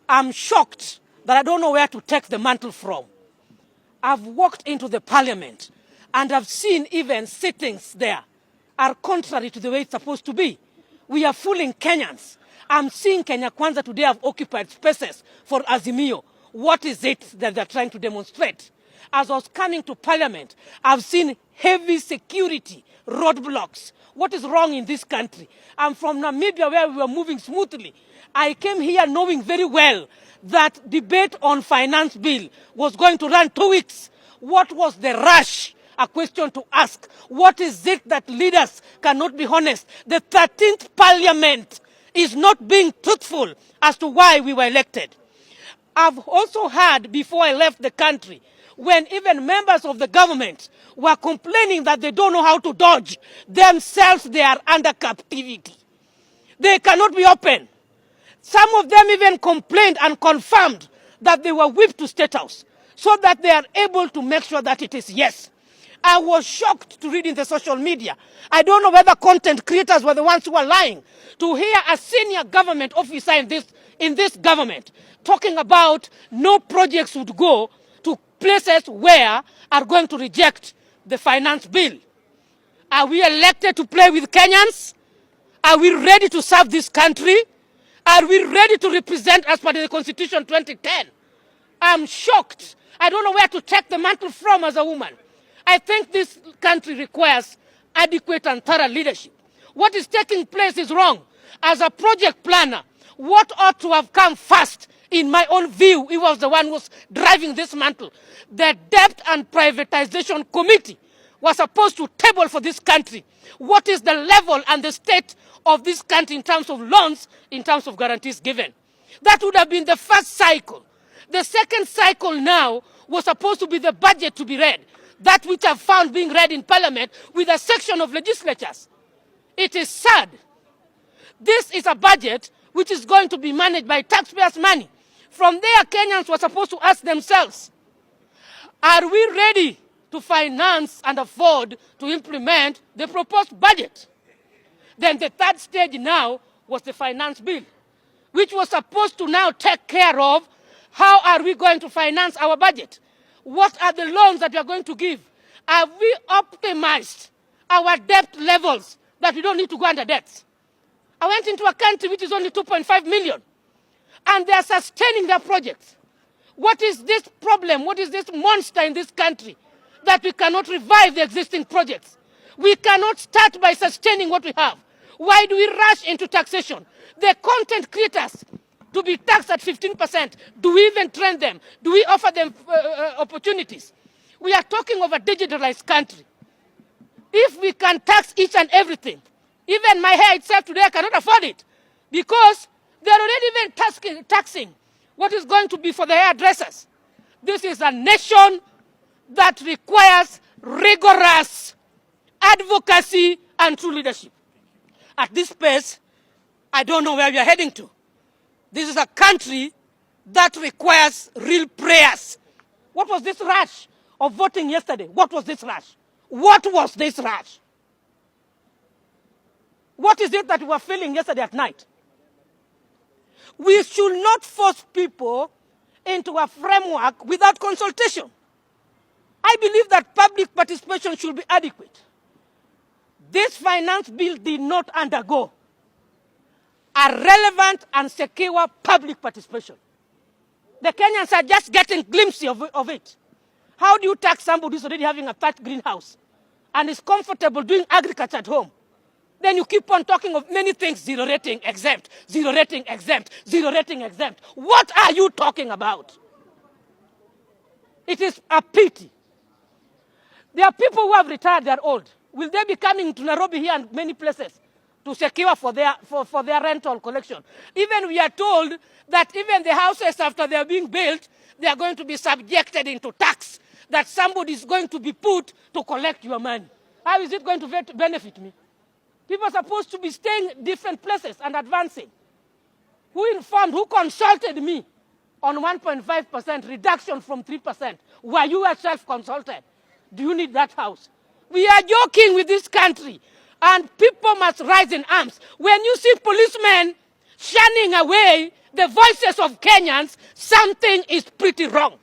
I'm shocked that I don't know where to take the mantle from. I've walked into the parliament and I've seen even sittings there are contrary to the way it's supposed to be. We are fooling Kenyans. I'm seeing Kenya Kwanza today have occupied spaces for Azimio. What is it that they're trying to demonstrate? As I was coming to parliament, I've seen heavy security roadblocks. What is wrong in this country? I'm from Namibia where we were moving smoothly. I came here knowing very well that debate on finance bill was going to run 2 weeks. What was the rush? A question to ask. What is it that leaders cannot be honest? The 13th parliament is not being truthful as to why we were elected. I've also heard before I left the country, when even members of the government were complaining that they don't know how to dodge, themselves they are under captivity. They cannot be open. Some of them even complained and confirmed that they were whipped to State House so that they are able to make sure that it is yes. I was shocked to read in the social media. I don't know whether content creators were the ones who were lying, to hear a senior government officer in this government talking about no projects would go to places where are going to reject the finance bill. Are we elected to play with Kenyans? Are we ready to serve this country? Are we ready to represent as per the Constitution 2010? I'm shocked. I don't know where to take the mantle from as a woman. I think this country requires adequate and thorough leadership. What is taking place is wrong. As a project planner, what ought to have come first, in my own view, he was the one who was driving this mantle. The Debt and Privatization Committee was supposed to table for this country what is the level and the state of this country in terms of loans, in terms of guarantees given. That would have been the first cycle. The second cycle now was supposed to be the budget to be read, that which I've found being read in Parliament with a section of legislatures. It is sad. This is a budget which is going to be managed by taxpayers' money. From there, Kenyans were supposed to ask themselves, are we ready to finance and afford to implement the proposed budget? Then the third stage now was the finance bill, which was supposed to now take care of how are we going to finance our budget? What are the loans that we are going to give? Have we optimized our debt levels that we don't need to go under debts? I went into a country which is only 2.5 million, and they are sustaining their projects. What is this problem? What is this monster in this country that we cannot revive the existing projects? We cannot start by sustaining what we have. Why do we rush into taxation? The content creators to be taxed at 15%. Do we even train them? Do we offer them opportunities? We are talking of a digitalized country. If we can tax each and everything, even my hair itself today, I cannot afford it because they are already even taxing what is going to be for the hairdressers. This is a nation that requires rigorous advocacy and true leadership. At this pace, I don't know where we are heading to. This is a country that requires real prayers. What was this rush of voting yesterday? What was this rush? What was this rush? What is it that we were feeling yesterday at night? We should not force people into a framework without consultation. I believe that public participation should be adequate. This finance bill did not undergo a relevant and secure public participation. The Kenyans are just getting glimpses of it. How do you tax somebody who's already having a thatched greenhouse and is comfortable doing agriculture at home? Then you keep on talking of many things, zero rating exempt, zero rating exempt, zero rating exempt. What are you talking about? It is a pity. There are people who have retired, they are old. Will they be coming to Nairobi here and many places to secure for their rental collection? Even we are told that even the houses after they are being built, they are going to be subjected into tax, that somebody is going to be put to collect your money. How is it going to benefit me? People are supposed to be staying in different places and advancing. Who informed, who consulted me on 1.5% reduction from 3%? Were you yourself consulted? Do you need that house? We are joking with this country, and people must rise in arms. When you see policemen shunning away the voices of Kenyans, something is pretty wrong.